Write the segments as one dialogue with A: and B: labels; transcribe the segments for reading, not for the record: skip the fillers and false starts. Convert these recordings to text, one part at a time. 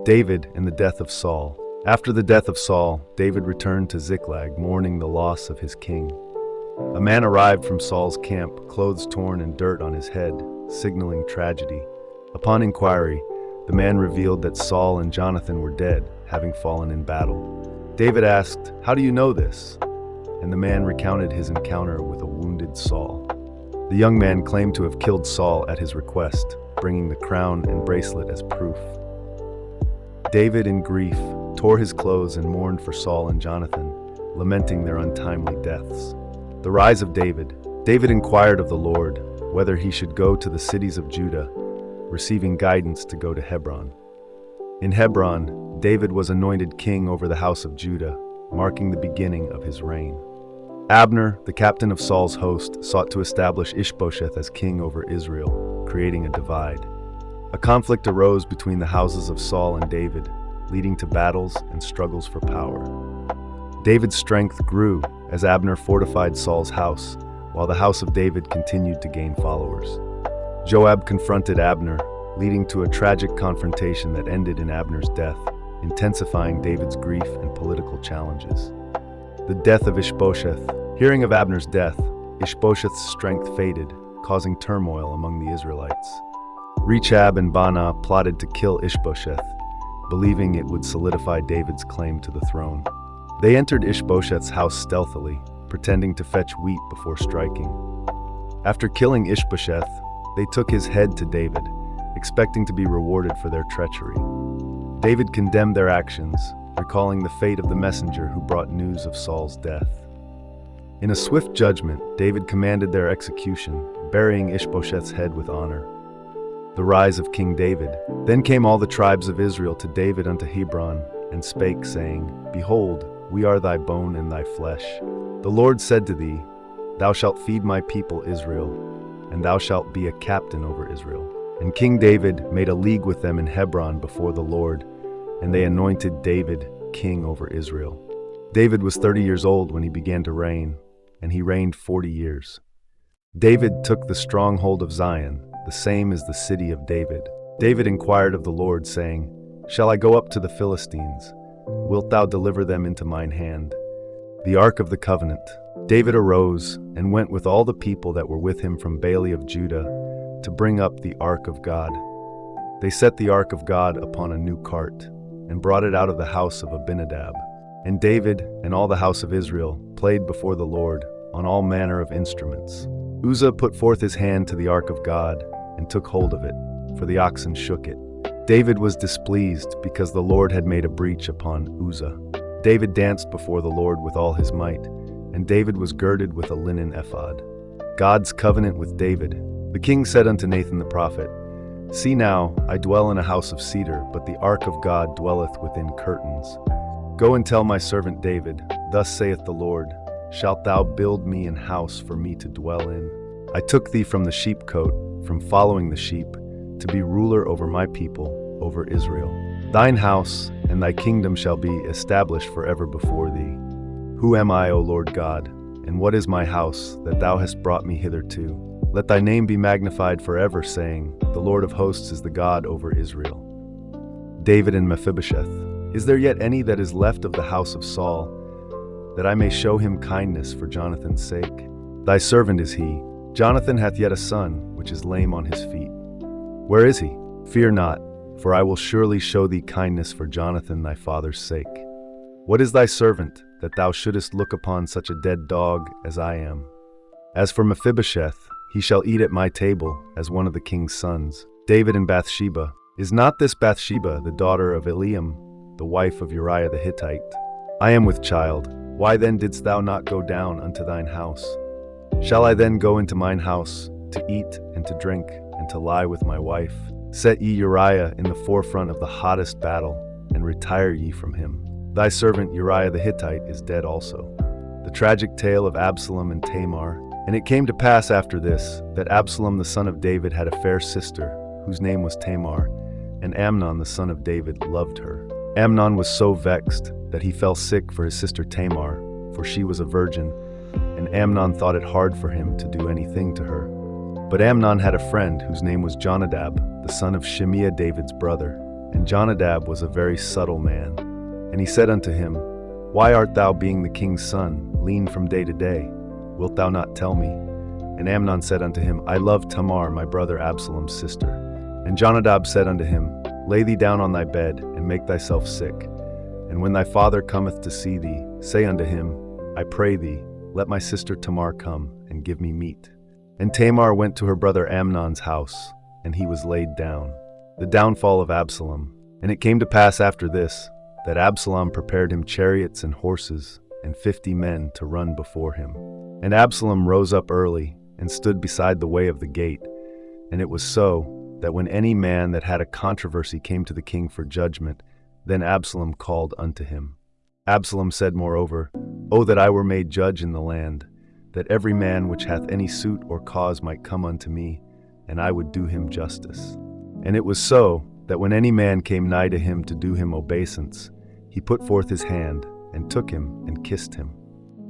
A: David and the death of Saul. After the death of Saul, David returned to Ziklag, mourning the loss of his king. A man arrived from Saul's camp, clothes torn and dirt on his head, signaling tragedy. Upon inquiry, the man revealed that Saul and Jonathan were dead, having fallen in battle. David asked, "How do you know this?" And the man recounted his encounter with a wounded Saul. The young man claimed to have killed Saul at his request, bringing the crown and bracelet as proof. David, in grief, tore his clothes and mourned for Saul and Jonathan, lamenting their untimely deaths. The rise of David. David inquired of the Lord whether he should go to the cities of Judah, receiving guidance to go to Hebron. In Hebron, David was anointed king over the house of Judah, marking the beginning of his reign. Abner, the captain of Saul's host, sought to establish Ishbosheth as king over Israel, creating a divide. A conflict arose between the houses of Saul and David, leading to battles and struggles for power. David's strength grew as Abner fortified Saul's house, while the house of David continued to gain followers. Joab confronted Abner, leading to a tragic confrontation that ended in Abner's death, intensifying David's grief and political challenges. The death of Ishbosheth. Hearing of Abner's death, Ishbosheth's strength faded, causing turmoil among the Israelites. Rechab and Baanah plotted to kill Ishbosheth, believing it would solidify David's claim to the throne. They entered Ishbosheth's house stealthily, pretending to fetch wheat before striking. After killing Ishbosheth, they took his head to David, expecting to be rewarded for their treachery. David condemned their actions, recalling the fate of the messenger who brought news of Saul's death. In a swift judgment, David commanded their execution, burying Ishbosheth's head with honor. The rise of King David. Then came all the tribes of Israel to David unto Hebron, and spake, saying, Behold, we are thy bone and thy flesh. The Lord said to thee, Thou shalt feed my people Israel, and thou shalt be a captain over Israel. And King David made a league with them in Hebron before the Lord, and they anointed David king over Israel. David was 30 years old when he began to reign, and he reigned 40 years. David took the stronghold of Zion, the same as the city of David. David inquired of the Lord, saying, Shall I go up to the Philistines? Wilt thou deliver them into mine hand? The Ark of the Covenant. David arose and went with all the people that were with him from Baale of Judah to bring up the Ark of God. They set the Ark of God upon a new cart and brought it out of the house of Abinadab. And David and all the house of Israel played before the Lord on all manner of instruments. Uzzah put forth his hand to the Ark of God and took hold of it, for the oxen shook it. David was displeased because the Lord had made a breach upon Uzzah. David danced before the Lord with all his might, and David was girded with a linen ephod. God's covenant with David. The king said unto Nathan the prophet, See now, I dwell in a house of cedar, but the ark of God dwelleth within curtains. Go and tell my servant David, Thus saith the Lord, Shalt thou build me an house for me to dwell in? I took thee from the sheepcote, from following the sheep, to be ruler over my people, over Israel. Thine house and thy kingdom shall be established forever before thee. Who am I, O Lord God, and what is my house, that thou hast brought me hitherto? Let thy name be magnified forever, saying, The Lord of hosts is the God over Israel. David and Mephibosheth. Is there yet any that is left of the house of Saul, that I may show him kindness for Jonathan's sake? Thy servant is he. Jonathan hath yet a son, which is lame on his feet. Where is he? Fear not, for I will surely show thee kindness for Jonathan thy father's sake. What is thy servant, that thou shouldest look upon such a dead dog as I am? As for Mephibosheth, he shall eat at my table as one of the king's sons. David and Bathsheba. Is not this Bathsheba the daughter of Eliam, the wife of Uriah the Hittite? I am with child. Why then didst thou not go down unto thine house? Shall I then go into mine house, to eat and to drink, and to lie with my wife? Set ye Uriah in the forefront of the hottest battle, and retire ye from him. Thy servant Uriah the Hittite is dead also. The tragic tale of Absalom and Tamar. And it came to pass after this, that Absalom the son of David had a fair sister, whose name was Tamar, and Amnon the son of David loved her. Amnon was so vexed that he fell sick for his sister Tamar, for she was a virgin, and Amnon thought it hard for him to do anything to her. But Amnon had a friend whose name was Jonadab, the son of Shimeah David's brother. And Jonadab was a very subtle man. And he said unto him, Why art thou, being the king's son, lean from day to day? Wilt thou not tell me? And Amnon said unto him, I love Tamar, my brother Absalom's sister. And Jonadab said unto him, Lay thee down on thy bed, and make thyself sick. And when thy father cometh to see thee, say unto him, I pray thee, let my sister Tamar come, and give me meat. And Tamar went to her brother Amnon's house, and he was laid down. The downfall of Absalom. And it came to pass after this, that Absalom prepared him chariots and horses, and 50 men to run before him. And Absalom rose up early, and stood beside the way of the gate. And it was so, that when any man that had a controversy came to the king for judgment, then Absalom called unto him. Absalom said moreover, O that I were made judge in the land, that every man which hath any suit or cause might come unto me, and I would do him justice. And it was so, that when any man came nigh to him to do him obeisance, he put forth his hand, and took him, and kissed him.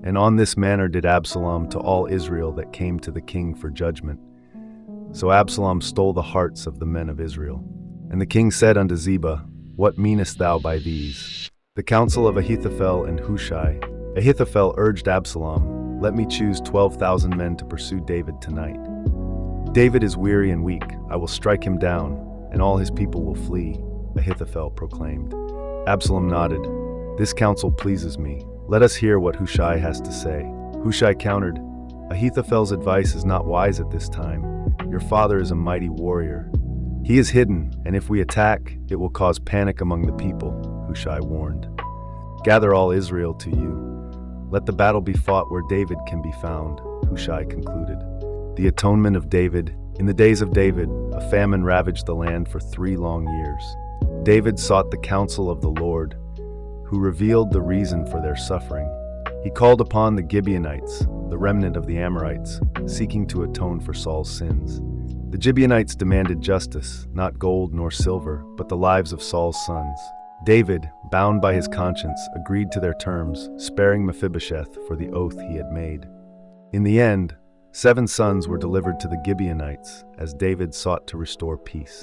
A: And on this manner did Absalom to all Israel that came to the king for judgment. So Absalom stole the hearts of the men of Israel. And the king said unto Ziba, What meanest thou by these? The counsel of Ahithophel and Hushai. Ahithophel urged Absalom, Let me choose 12,000 men to pursue David tonight. David is weary and weak, I will strike him down, and all his people will flee, Ahithophel proclaimed. Absalom nodded, This counsel pleases me. Let us hear what Hushai has to say. Hushai countered, Ahithophel's advice is not wise at this time. Your father is a mighty warrior. He is hidden, and if we attack, it will cause panic among the people, Hushai warned. Gather all Israel to you. Let the battle be fought where David can be found, Hushai concluded. The atonement of David. In the days of David, a famine ravaged the land for 3 long years. David sought the counsel of the Lord, who revealed the reason for their suffering. He called upon the Gibeonites, the remnant of the Amorites, seeking to atone for Saul's sins. The Gibeonites demanded justice, not gold nor silver, but the lives of Saul's sons. David, bound by his conscience, agreed to their terms, sparing Mephibosheth for the oath he had made. In the end, 7 sons were delivered to the Gibeonites as David sought to restore peace.